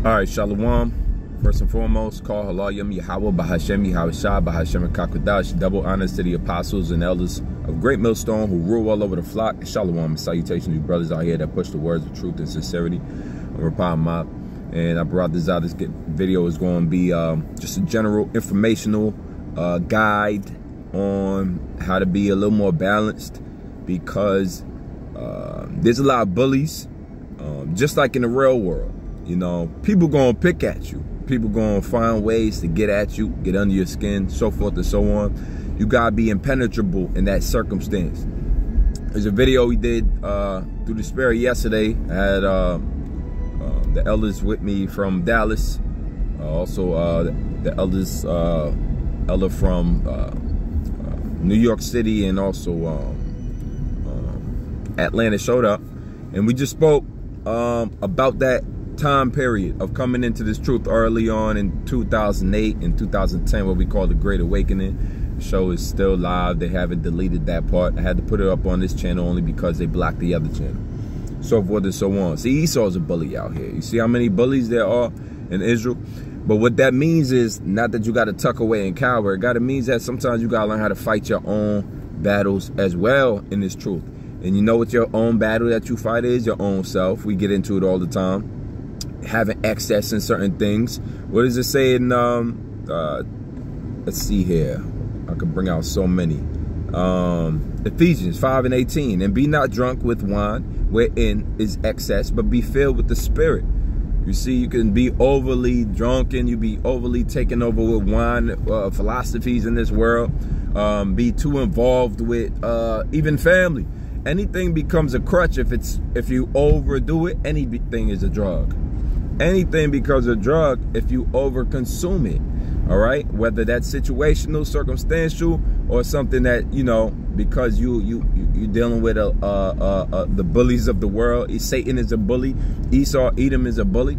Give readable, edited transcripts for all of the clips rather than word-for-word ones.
All right, Shalom. First and foremost, call Halayim Yahweh Bahashem Yahweh Bahashem Kakadash. Double honors to the apostles and elders of Great Millstone who rule all over the flock. Shalom and salutation to you brothers out here that push the words of truth and sincerity. I'm Rapah Mop, and I brought this out. This video is going to be just a general informational guide on how to be a little more balanced, because there's a lot of bullies, just like in the real world. You know, people gonna pick at you. People gonna find ways to get at you, get under your skin, so forth and so on. You gotta be impenetrable in that circumstance. There's a video we did through the Spirit yesterday. I had the elders with me from Dallas, also the elders, elder from New York City, and also Atlanta showed up, and we just spoke about that time period of coming into this truth early on in 2008 and 2010, what we call the Great Awakening. The show is still live. They haven't deleted that part. I had to put it up on this channel only because they blocked the other channel, so forth and so on. See, Esau's a bully out here. You see how many bullies there are in Israel? But what that means is not that you got to tuck away and cower. It means that sometimes you got to learn how to fight your own battles as well in this truth. And you know what your own battle that you fight is? Your own self. We get into it all the time. Having excess in certain things. What does it say in let's see here, I could bring out so many. Ephesians 5:18, and be not drunk with wine wherein is excess, but be filled with the Spirit. You see, you can be overly drunken, you be overly taken over with wine, philosophies in this world, be too involved with even family. Anything becomes a crutch if you overdo it. Anything is a drug. Anything becomes a drug if you overconsume it. All right, whether that's situational, circumstantial, or something that, you know, because you're dealing with the bullies of the world. Satan is a bully. Esau, Edom is a bully.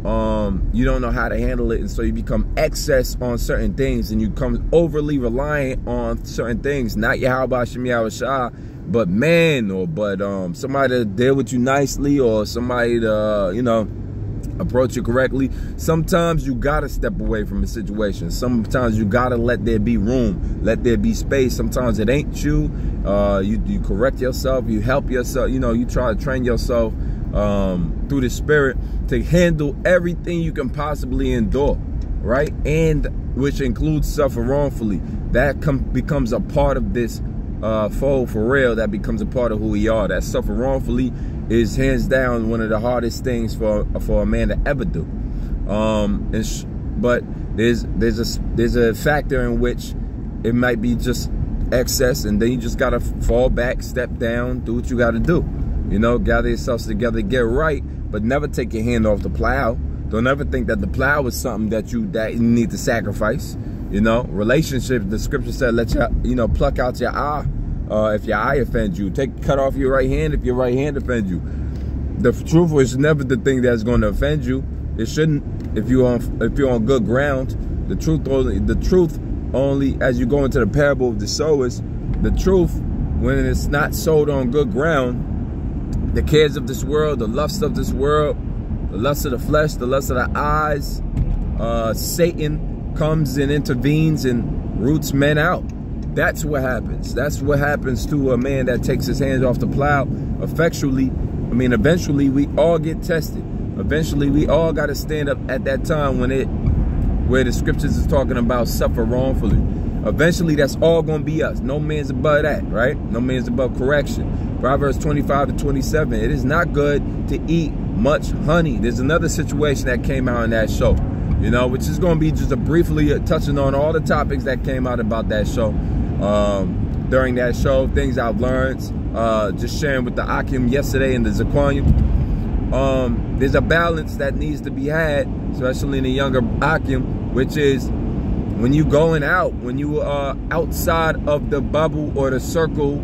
You don't know how to handle it, and so you become excess on certain things, and you become overly reliant on certain things. Not Yahweh Hashem Yahweh Shah, but man, or somebody to deal with you nicely, or somebody to you know, approach you correctly. Sometimes you gotta step away from a situation. Sometimes you gotta let there be room, let there be space. Sometimes it ain't you. You correct yourself, you help yourself, you know, you try to train yourself through the Spirit to handle everything you can possibly endure, right? And which includes suffer wrongfully. That becomes a part of this fold for real. That becomes a part of who we are. That suffer wrongfully is hands down one of the hardest things for a man to ever do. But there's a factor in which it might be just excess, and then you just gotta fall back, step down, do what you gotta do. You know, gather yourselves together, get right, but never take your hand off the plow. Don't ever think that the plow is something that you need to sacrifice. You know, relationships, the scripture said, let your, pluck out your eye. If your eye offends you, cut off your right hand if your right hand offends you. The truth is never the thing that's going to offend you. It shouldn't. If you're on good ground, the truth only as you go into the parable of the sowers, the truth, when it's not sowed on good ground, the cares of this world, the lust of this world, the lust of the flesh, the lust of the eyes, Satan comes and intervenes and roots men out. That's what happens. That's what happens to a man that takes his hands off the plow. Eventually we all get tested. Eventually we all got to stand up at that time where the scriptures is talking about suffer wrongfully. Eventually that's all going to be us. No man's above that, right? No man's above correction. Proverbs 25:27. It is not good to eat much honey. There's another situation that came out in that show, you know, which is going to be just briefly touching on all the topics that came out about that show. During that show, things I've learned, just sharing with the Akim yesterday in the Zaquanium. There's a balance that needs to be had, especially in the younger Akim, which is when you going out, when you are outside of the bubble or the circle,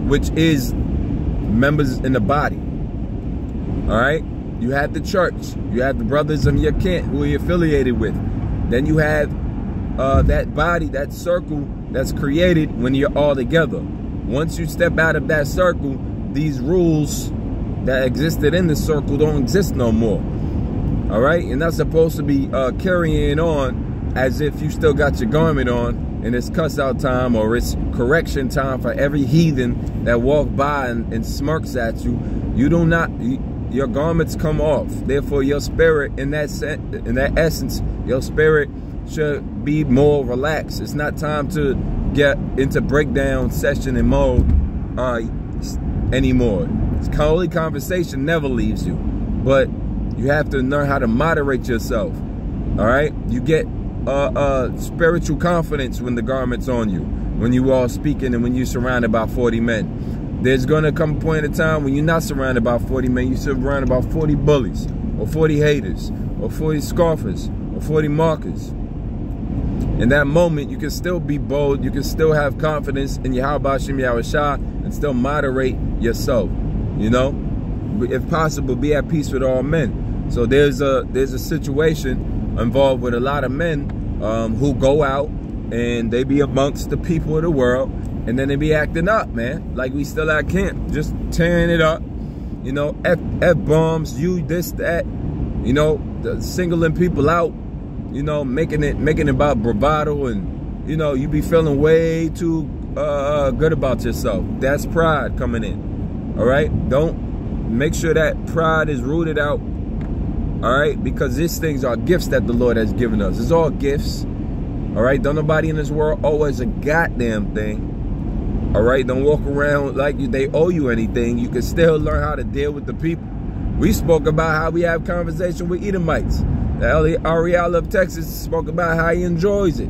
which is members in the body. All right, you have the church, you have the brothers of your kin who you're affiliated with. Then you have that body, that circle that's created when you're all together. Once you step out of that circle, these rules that existed in the circle don't exist no more. All right, you're not supposed to be carrying on as if you still got your garment on and it's cuss out time or it's correction time for every heathen that walk by and smirks at you. Your garments come off. Therefore, your spirit, in that essence, your spirit should be more relaxed. It's not time to get into breakdown session and mode anymore. Holy conversation never leaves you, but you have to learn how to moderate yourself. All right, you get spiritual confidence when the garment's on you, when you are speaking and when you're surrounded by 40 men. There's gonna come a point in time when you're not surrounded by 40 men, you're surrounded by 40 bullies, or 40 haters, or 40 scoffers, or 40 mockers. In that moment, you can still be bold, you can still have confidence in Yahweh Shem Yahushua and still moderate yourself. You know, if possible, be at peace with all men. So there's a situation involved with a lot of men who go out and they be amongst the people of the world, and then they be acting up, man, like we still at camp, just tearing it up, you know, F-bombs, you, this, that, you know, singling people out, you know, making it about bravado, and, you know, you be feeling way too good about yourself. That's pride coming in, all right? Don't, make sure that pride is rooted out, all right? Because these things are gifts that the Lord has given us. It's all gifts, all right? Don't nobody in this world owe us a goddamn thing. All right, don't walk around like they owe you anything. You can still learn how to deal with the people. We spoke about how we have conversation with Edomites. Ariel of Texas spoke about how he enjoys it.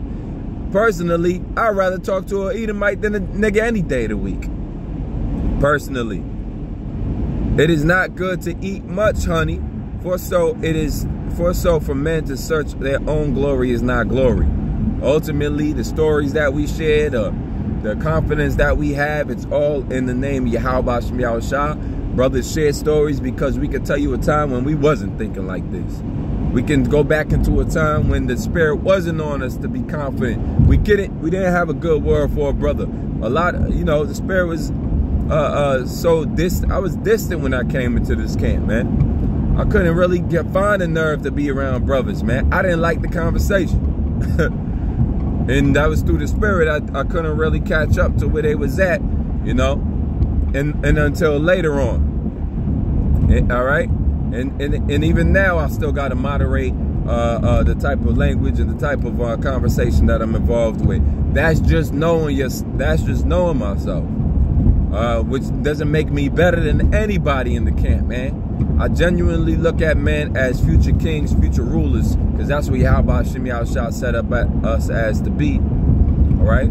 Personally, I'd rather talk to an Edomite than a nigga any day of the week. Personally. It is not good to eat much honey, for so for men to search their own glory is not glory. Ultimately, the stories that we shared, the confidence that we have, it's all in the name of Yahweh Shem Yahushua. Brothers share stories because we can tell you a time when we wasn't thinking like this. We can go back into a time when the spirit wasn't on us to be confident. We didn't have a good word for a brother. A lot, you know, the spirit was so distant. I was distant when I came into this camp, man. I couldn't really find the nerve to be around brothers, man. I didn't like the conversation. And that was through the spirit. I couldn't really catch up to where they was at, you know, and until later on. All right, and even now I still got to moderate the type of language and the type of conversation that I'm involved with. That's just knowing myself, which doesn't make me better than anybody in the camp, man. I genuinely look at men as future kings, future rulers, because that's what Yahweh Shem Yahushua set up at us as to be, all right?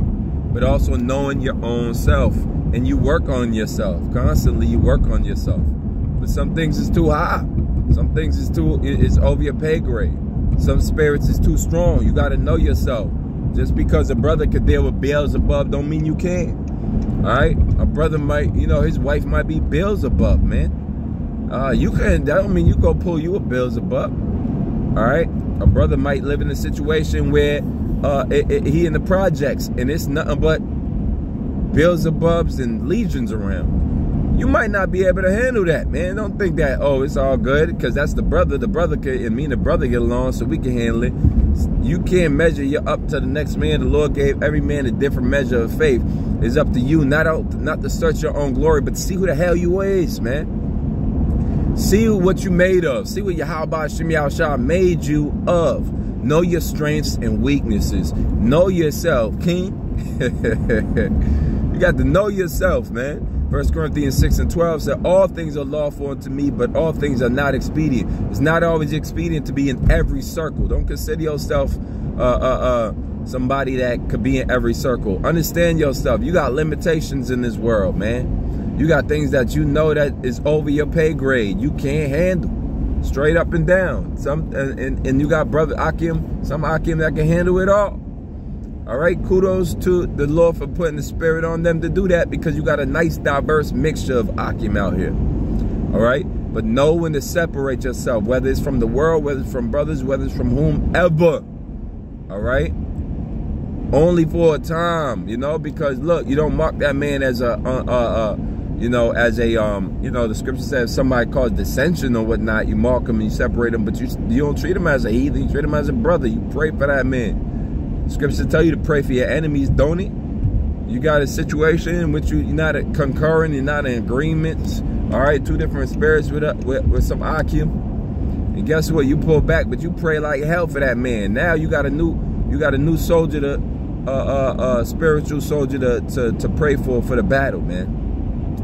But also knowing your own self, and you work on yourself. Constantly you work on yourself. But some things is too high. Some things is over your pay grade. Some spirits is too strong. You got to know yourself. Just because a brother could deal with Beelzebub don't mean you can't, all right? A brother might, you know, his wife might be Beelzebub, man. That don't mean you go pull you a Beelzebub. All right, a brother might live in a situation where he in the projects and it's nothing but Beelzebubs and legions around. You might not be able to handle that, man. Don't think that, oh, it's all good, because that's the brother. The brother can, and me and the brother get along, so we can handle it. You can't measure your up to the next man. The Lord gave every man a different measure of faith. It's up to you, not to search your own glory, but to see who the hell you is, man. See what you made of. See what Yahweh Shem Yahushua made you of. Know your strengths and weaknesses. Know yourself, King. You got to know yourself, man. 1 Corinthians 6:12 said, all things are lawful unto me, but all things are not expedient. It's not always expedient to be in every circle. Don't consider yourself somebody that could be in every circle. Understand yourself. You got limitations in this world, man. You got things that you know that is over your pay grade. You can't handle. Straight up and down. And you got brother Akim, some Akim that can handle it all. All right, kudos to the Lord for putting the spirit on them to do that, because you got a nice diverse mixture of Akim out here. All right, but know when to separate yourself, whether it's from the world, whether it's from brothers, whether it's from whomever. All right, only for a time, you know, because look, you don't mark that man as a you know, as a, you know, the scripture says somebody caused dissension or whatnot, you mark them and you separate them, but you don't treat them as a heathen, you treat them as a brother. You pray for that man. The scripture tell you to pray for your enemies, don't it? You got a situation in which you're not concurring, you're not in agreements. All right, two different spirits with some Akim. And guess what? You pull back, but you pray like hell for that man. Now you got a new soldier to spiritual soldier to pray for the battle, man.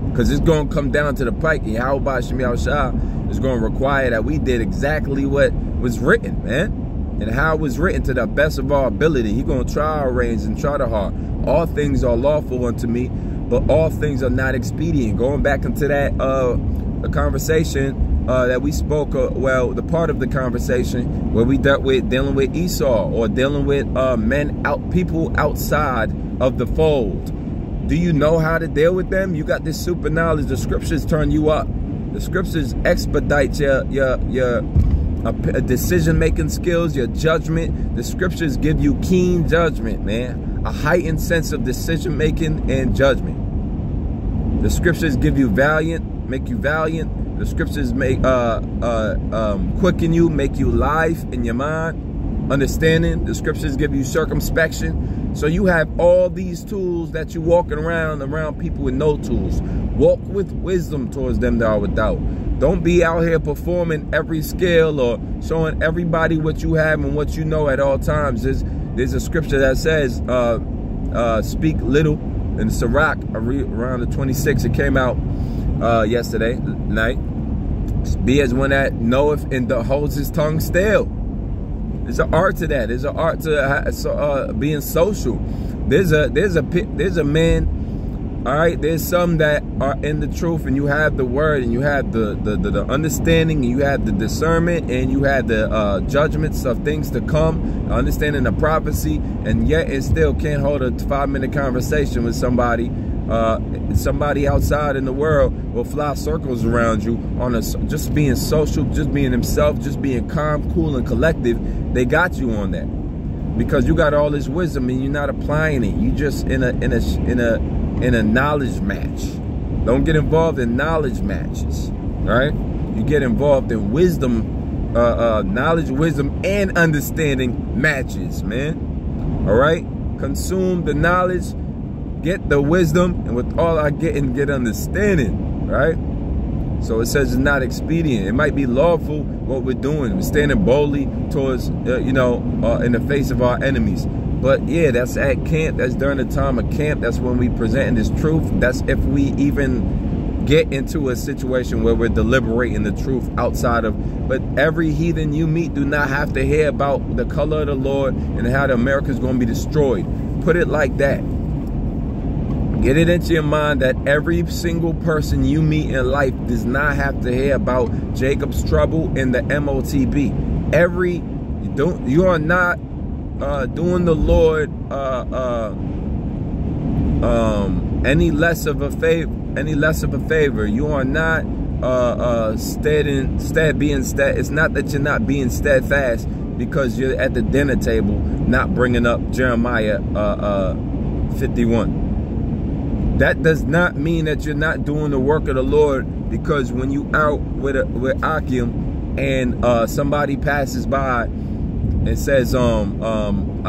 Because it's gonna come down to the pike. And Yahweh Shem Yahushua is gonna require that we did exactly what was written, man. And how it was written to the best of our ability. He's gonna try our reins and try the heart. All things are lawful unto me, but all things are not expedient. Going back into that the conversation that we spoke, well, the part of the conversation where we dealing with Esau, or dealing with people outside of the fold. Do you know how to deal with them? You got this super knowledge. The scriptures turn you up. The scriptures expedite your decision-making skills, your judgment. The scriptures give you keen judgment, man. A heightened sense of decision-making and judgment. The scriptures give you valiant, make you valiant. The scriptures make quicken you, make you life in your mind, understanding. The scriptures give you circumspection. So you have all these tools that you're walking around people with no tools. Walk with wisdom towards them that are without. Don't be out here performing every skill or showing everybody what you have and what you know at all times. There's a scripture that says, speak little. In Sirach, around the 26th, it came out yesterday night. Be as one that knoweth and holds his tongue still. There's an art to that. There's an art to being social. There's a man. All right, there's some that are in the truth, and you have the word, and you have the understanding, and you have the discernment, and you have the judgments of things to come, understanding the prophecy, and yet it still can't hold a 5-minute conversation with somebody. Somebody outside in the world will fly circles around you on just being social, just being himself, just being calm, cool, and collective. They got you on that because you got all this wisdom and you're not applying it. You just in a knowledge match. Don't get involved in knowledge matches. All right, you get involved in wisdom, knowledge, wisdom, and understanding matches, man. All right, consume the knowledge. Get the wisdom, and with all I get understanding, right? So it says it's not expedient. It might be lawful what we're doing. We're standing boldly towards, in the face of our enemies. But yeah, that's at camp. That's during the time of camp. That's when we presenting this truth. That's if we even get into a situation where we're deliberating the truth outside of. But every heathen you meet do not have to hear about the color of the Lord and how the America's going to be destroyed. Put it like that. Get it into your mind that every single person you meet in life does not have to hear about Jacob's trouble and the MOTB. You are not doing the Lord any less of a favor. You are not it's not that you're not being steadfast because you're at the dinner table not bringing up Jeremiah 51. That does not mean that you're not doing the work of the Lord, because when you out with Akim and somebody passes by and says, I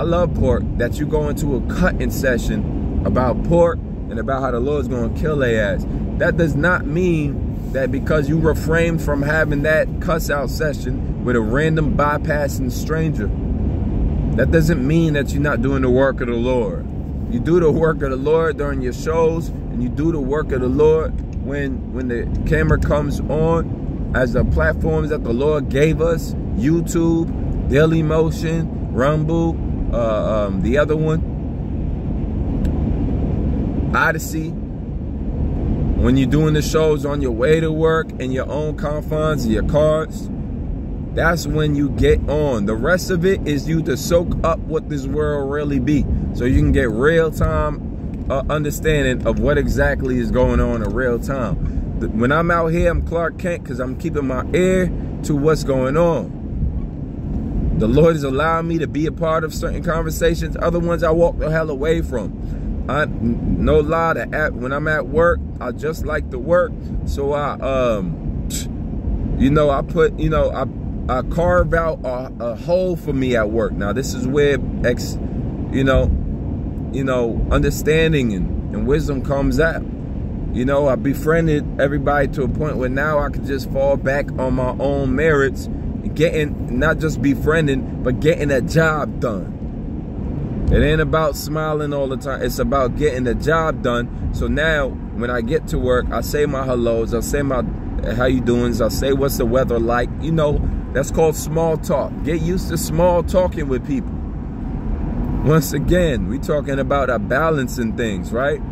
love pork, that you go into a cutting session about pork and about how the Lord's going to kill their ass. That does not mean that because you refrain from having that cuss out session with a random bypassing stranger, that doesn't mean that you're not doing the work of the Lord. You do the work of the Lord during your shows, and you do the work of the Lord when the camera comes on as the platforms that the Lord gave us: YouTube, Dailymotion, Rumble, the other one, Odyssey. When you're doing the shows on your way to work in your own confines, your cars, that's when you get on. The rest of it is you to soak up what this world really be, so you can get real-time understanding of what exactly is going on in real time. When I'm out here, I'm Clark Kent because I'm keeping my ear to what's going on. The Lord is allowing me to be a part of certain conversations. Other ones I walk the hell away from. no lie, when I'm at work, I just like to work. So I carve out a hole for me at work. Now this is where understanding and wisdom comes out. I befriended everybody to a point where now I can just fall back on my own merits, getting, not just befriending, but getting a job done. It ain't about smiling all the time. It's about getting the job done. So now when I get to work, I say my hellos, I say my how you doing, I say what's the weather like. That's called small talk. Get used to small talking with people. Once again, we talking about a balance in things, right?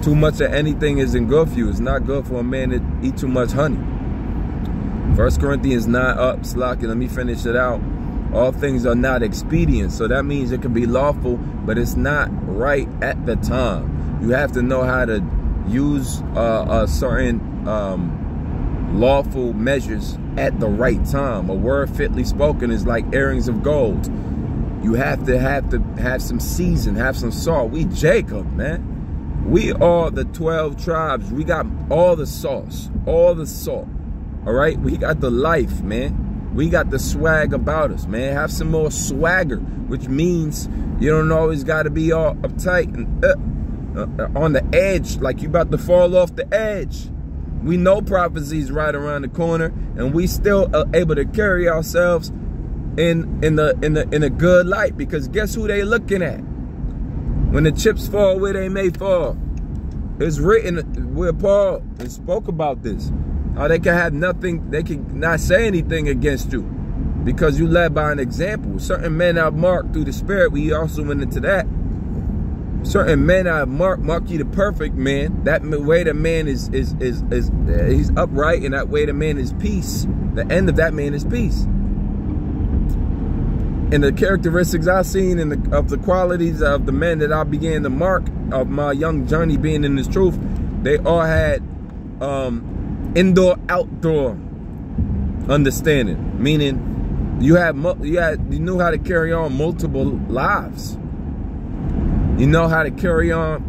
Too much of anything isn't good for you. It's not good for a man to eat too much honey. 1 Corinthians 9 up, Slocky, let me finish it out. All things are not expedient. So that means it can be lawful, but it's not right at the time. You have to know how to use a certain lawful measures at the right time. A word fitly spoken is like earrings of gold. You have to have some season, have some salt. We Jacob, man. We are the 12 tribes. We got all the sauce, all the salt. All right, we got the life, man. We got the swag about us, man. Have some more swagger, which means you don't always got to be all uptight and on the edge, like you about to fall off the edge. We know prophecy's right around the corner, and we still are able to carry ourselves in a good light, because guess who they looking at? When the chips fall where they may fall. It's written where Paul spoke about this. How they can have nothing, they can not say anything against you because you led by an example. Certain men are marked through the Spirit. We also went into that. Certain men are mark you the perfect man. That way the man is he's upright, and that way the man is peace. The end of that man is peace. And the characteristics I've seen of the qualities of the men that I began to mark of my young journey being in this truth, they all had indoor outdoor understanding, meaning you knew how to carry on multiple lives. You know how to carry on.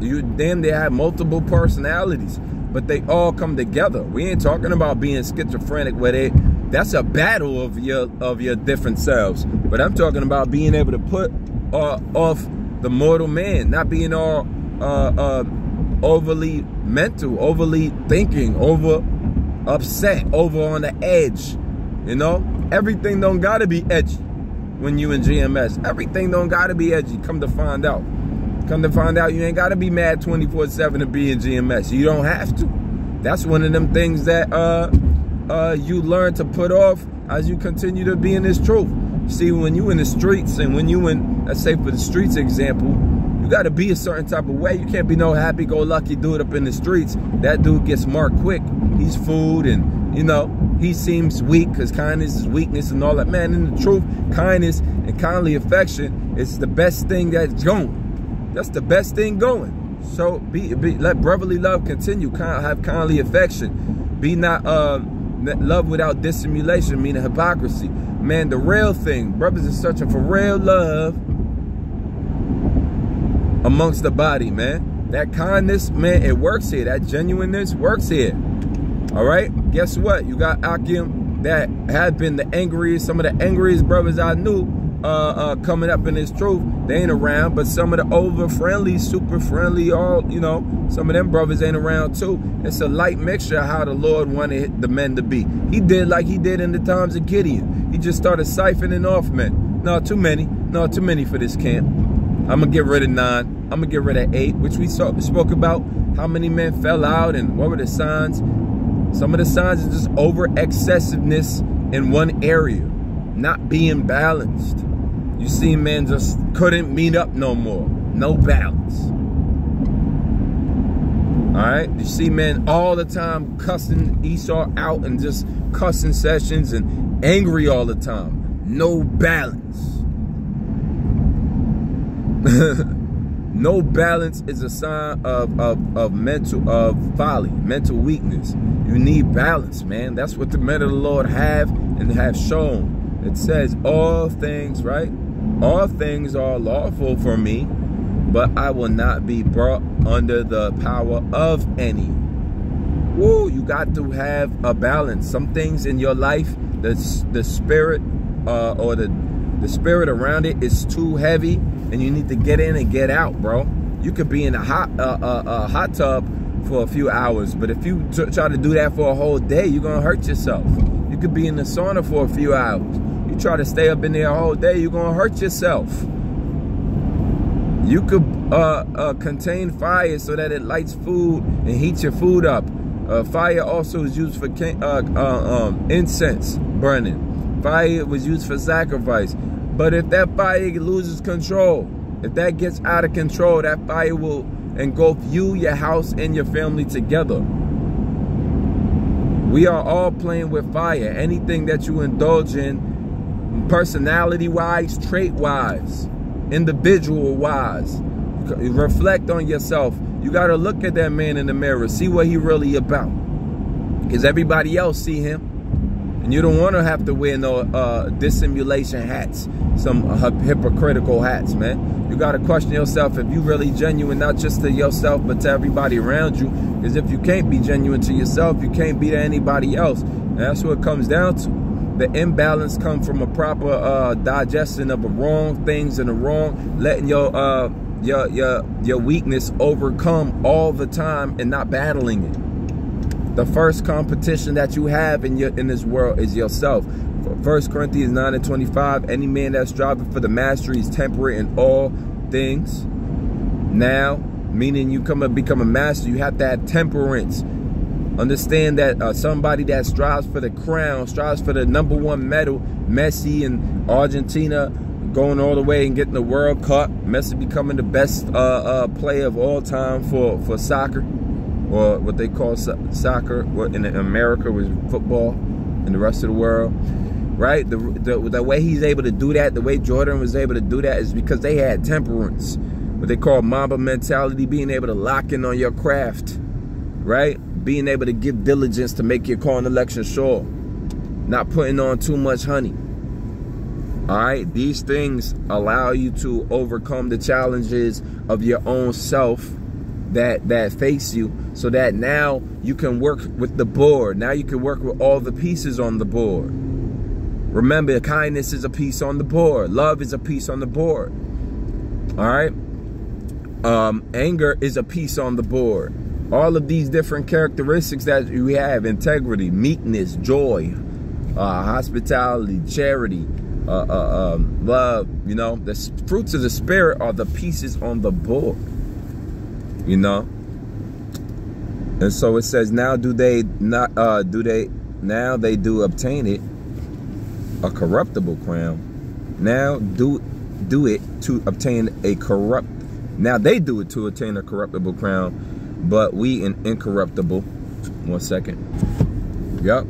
They had multiple personalities, but they all come together. We ain't talking about being schizophrenic where that's a battle of your different selves. But I'm talking about being able to put off the mortal man, not being all overly mental, overly thinking, over upset, over on the edge. Everything don't gotta be edgy when you in GMS. Everything don't gotta be edgy. Come to find out, you ain't gotta be mad 24/7 to be in GMS. You don't have to. That's one of them things that you learn to put off as you continue to be in this truth. See, when you in the streets, and when you in, let's say for the streets example, you got to be a certain type of way. You can't be no happy-go-lucky dude up in the streets. That dude gets marked quick. He's food, and he seems weak because kindness is weakness and all that. Man, in the truth, kindness and kindly affection is the best thing that's going. That's the best thing going. So let brotherly love continue. Have kindly affection. Be not love without dissimulation, meaning hypocrisy. Man, the real thing, brothers are searching for real love amongst the body, man. That kindness, man, it works here. That genuineness works here. All right? Guess what? You got Akim that had been the angriest, some of the angriest brothers I knew coming up in this truth. They ain't around, but some of the over friendly, super friendly, some of them brothers ain't around too. It's a light mixture of how the Lord wanted the men to be. He did like he did in the times of Gideon. He just started siphoning off men. No, too many for this camp. I'm gonna get rid of 9. I'm gonna get rid of 8, which we spoke about how many men fell out and what were the signs. Some of the signs is just over excessiveness in one area, not being balanced. You see men just couldn't meet up no more. No balance. All right? You see men all the time cussing Esau out and just cussing sessions and angry all the time. No balance. No balance is a sign of mental folly, mental weakness. You need balance, man. That's what the men of the Lord have and have shown. It says all things, right? All things are lawful for me, but I will not be brought under the power of any. Woo, you got to have a balance. Some things in your life, the spirit or the spirit around it is too heavy, and you need to get in and get out, bro. You could be in a hot tub for a few hours, but if you try to do that for a whole day, you're gonna hurt yourself. You could be in the sauna for a few hours. You try to stay up in there a whole day, you're gonna hurt yourself. You could contain fire so that it lights food and heats your food up. Fire also is used for incense burning. Fire was used for sacrifice. But if that fire loses control, if that gets out of control, that fire will engulf you, your house, and your family together. We are all playing with fire. Anything that you indulge in, personality-wise, trait-wise, individual-wise, reflect on yourself. You got to look at that man in the mirror, see what he really about. Because everybody else see him. And you don't want to have to wear no dissimulation hats, some hypocritical hats, man. You got to question yourself if you really genuine, not just to yourself, but to everybody around you. Because if you can't be genuine to yourself, you can't be to anybody else. And that's what it comes down to. The imbalance comes from a proper digestion of the wrong things and the wrong, letting your weakness overcome all the time and not battling it. The first competition that you have in this world is yourself. 1 Corinthians 9:25, any man that's striving for the mastery is temperate in all things. Now, meaning you become a master, you have to have temperance. Understand that somebody that strives for the crown, strives for the #1 medal, Messi in Argentina, going all the way and getting the World Cup, Messi becoming the best player of all time for soccer, or what they call soccer, what in America was football, and the rest of the world, right? The way he's able to do that, the way Jordan was able to do that, is because they had temperance, what they call Mamba mentality, being able to lock in on your craft, right? Being able to give diligence to make your call and election sure, not putting on too much honey. All right, these things allow you to overcome the challenges of your own self that face you, so that now you can work with the board. Now you can work with all the pieces on the board. Remember, kindness is a piece on the board. Love is a piece on the board. All right. Anger is a piece on the board. All of these different characteristics that we have: integrity, meekness, joy, hospitality, charity, love. You know, the fruits of the spirit are the pieces on the board. You know, and so it says, now do they obtain it a corruptible crown. Now do it to obtain a corrupt. Now they do it to obtain a corruptible crown, but we an incorruptible. 1 second. Yep.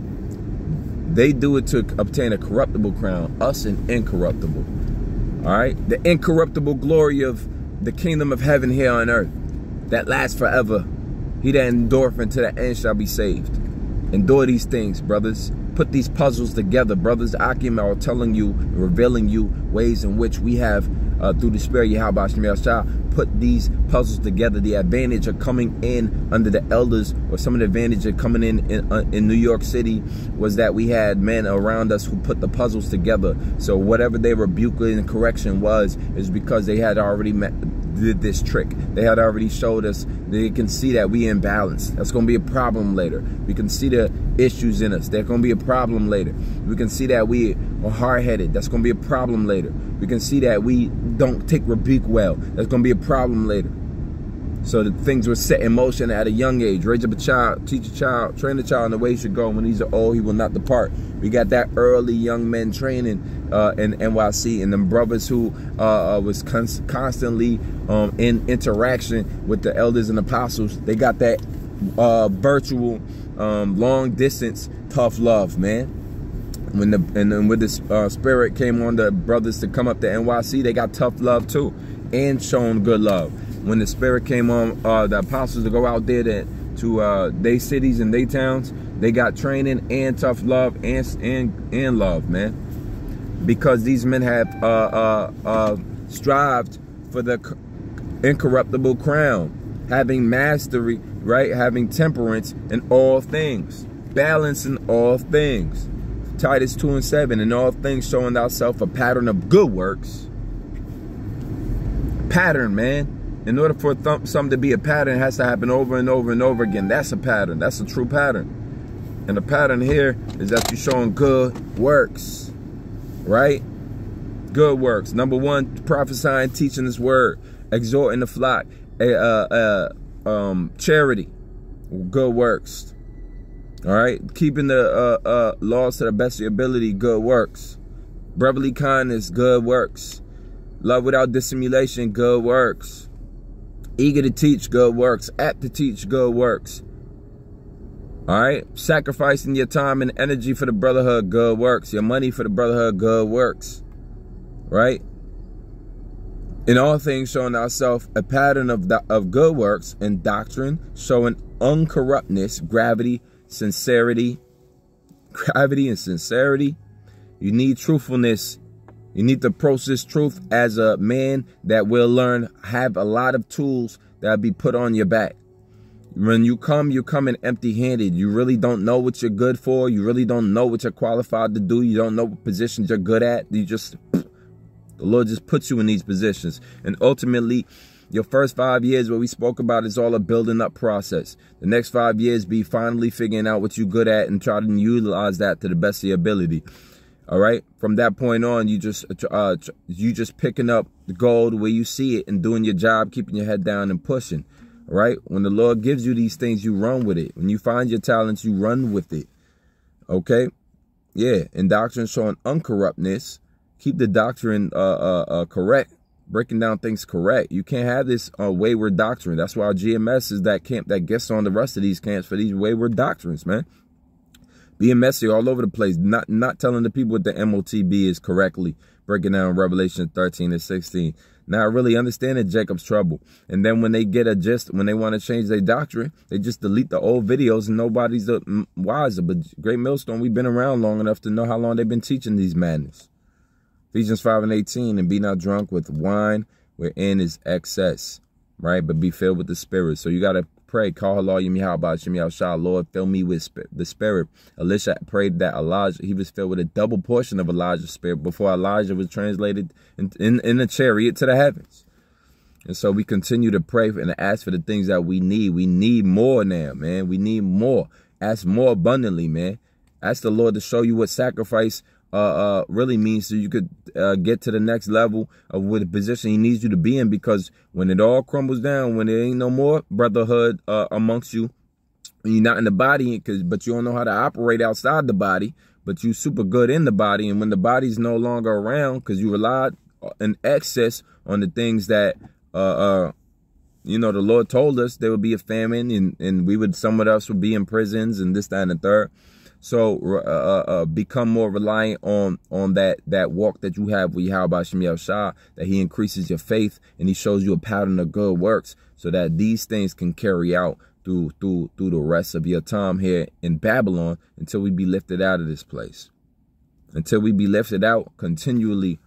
They do it to obtain a corruptible crown. Us an incorruptible. All right. The incorruptible glory of the kingdom of heaven here on earth, that lasts forever. He that endureth unto the end shall be saved. Endure these things, brothers. Put these puzzles together, brothers. Akim are telling you, revealing you ways in which we have, through the Spirit, Yahweh Shemel Shah, put these puzzles together. The advantage of coming in under the elders, or some of the advantage of coming in New York City, was that we had men around us who put the puzzles together. So whatever their rebuke and correction was, is because they had already did this trick. They had already showed us. They can see that we imbalance. That's going to be a problem later. We can see the issues in us. That's going to be a problem later. We can see that we are hard-headed. That's going to be a problem later. We can see that we don't take rebuke well. That's going to be a problem later. So the things were set in motion at a young age. Raise up a child, teach a child, train a child in the way he should go. When he's old, he will not depart. We got that early young men training in NYC, and them brothers who was constantly in interaction with the elders and apostles. They got that virtual, long distance, tough love, man. When the Spirit came on the brothers to come up to NYC, they got tough love too, and shown good love. When the Spirit came on the apostles to go out there to their cities and their towns, they got training and tough love and love, man. Because these men have strived for the incorruptible crown, having mastery, right? Having temperance in all things, balance in all things. Titus 2:7, in all things showing thyself a pattern of good works. Pattern, man. In order for something to be a pattern, it has to happen over and over and over again. That's a pattern. That's a true pattern. And the pattern here is that you're showing good works, right? Good works. Number one, prophesying, teaching this word, exhorting the flock, charity, good works. All right, keeping the laws to the best of your ability, good works. Brotherly kindness, good works. Love without dissimulation, good works. Eager to teach, good works. Apt to teach, good works. All right, sacrificing your time and energy for the brotherhood, good works. Your money for the brotherhood, good works. Right? In all things, showing ourselves a pattern of good works and doctrine, showing uncorruptness, gravity, sincerity. Gravity and sincerity. You need truthfulness. You need to process truth as a man that will learn, have a lot of tools that be put on your back. When you come in empty-handed. You really don't know what you're good for. You really don't know what you're qualified to do. You don't know what positions you're good at. The Lord just puts you in these positions. And ultimately, your first 5 years, what we spoke about, is all a building up process. The next 5 years be finally figuring out what you're good at and try to utilize that to the best of your ability. All right. From that point on, you just picking up the gold where you see it and doing your job, keeping your head down and pushing. All right. When the Lord gives you these things, you run with it. When you find your talents, you run with it. OK. Yeah. And doctrine showing uncorruptness. Keep the doctrine correct, breaking down things correct. You can't have this wayward doctrine. That's why GMS is that camp that gets on the rest of these camps for these wayward doctrines, man. Being messy all over the place, not telling the people what the MOTB is correctly, breaking down Revelation 13 and 16. Not really understanding Jacob's trouble. And then when they get a gist, when they want to change their doctrine, they just delete the old videos and nobody's wiser. But Great Millstone, we've been around long enough to know how long they've been teaching these madness. Ephesians 5:18, and be not drunk with wine wherein is excess, right? But be filled with the Spirit. So you got to pray, call Allah, Lord, fill me with the Spirit. Elisha prayed that Elijah, he was filled with a double portion of Elijah's Spirit before Elijah was translated in a chariot to the heavens. And so we continue to pray and ask for the things that we need. We need more now, man. We need more. Ask more abundantly, man. Ask the Lord to show you what sacrifice really means, so you could get to the next level of what the position he needs you to be in. Because when it all crumbles down, when there ain't no more brotherhood amongst you, when you're not in the body, but you don't know how to operate outside the body, but you super good in the body, and when the body's no longer around because you relied in excess on the things that you know, the Lord told us there would be a famine, and some of us would be in prisons and this, that, and the third. So become more reliant on that walk that you have with Yahweh Shem Yahushua, that he increases your faith and he shows you a pattern of good works, so that these things can carry out through the rest of your time here in Babylon, until we be lifted out of this place. Until we be lifted out, continually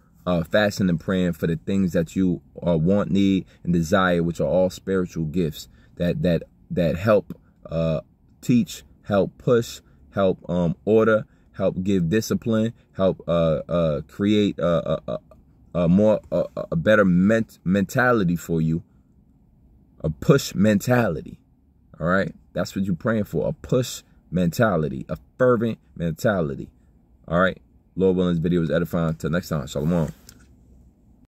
fasting and praying for the things that you want, need, and desire, which are all spiritual gifts that help teach, help push, help order, help give discipline, help create a better mentality for you, a push mentality. All right, that's what you're praying for, a push mentality, a fervent mentality. All right, Lord willing, this video is edifying. Till next time, shalom.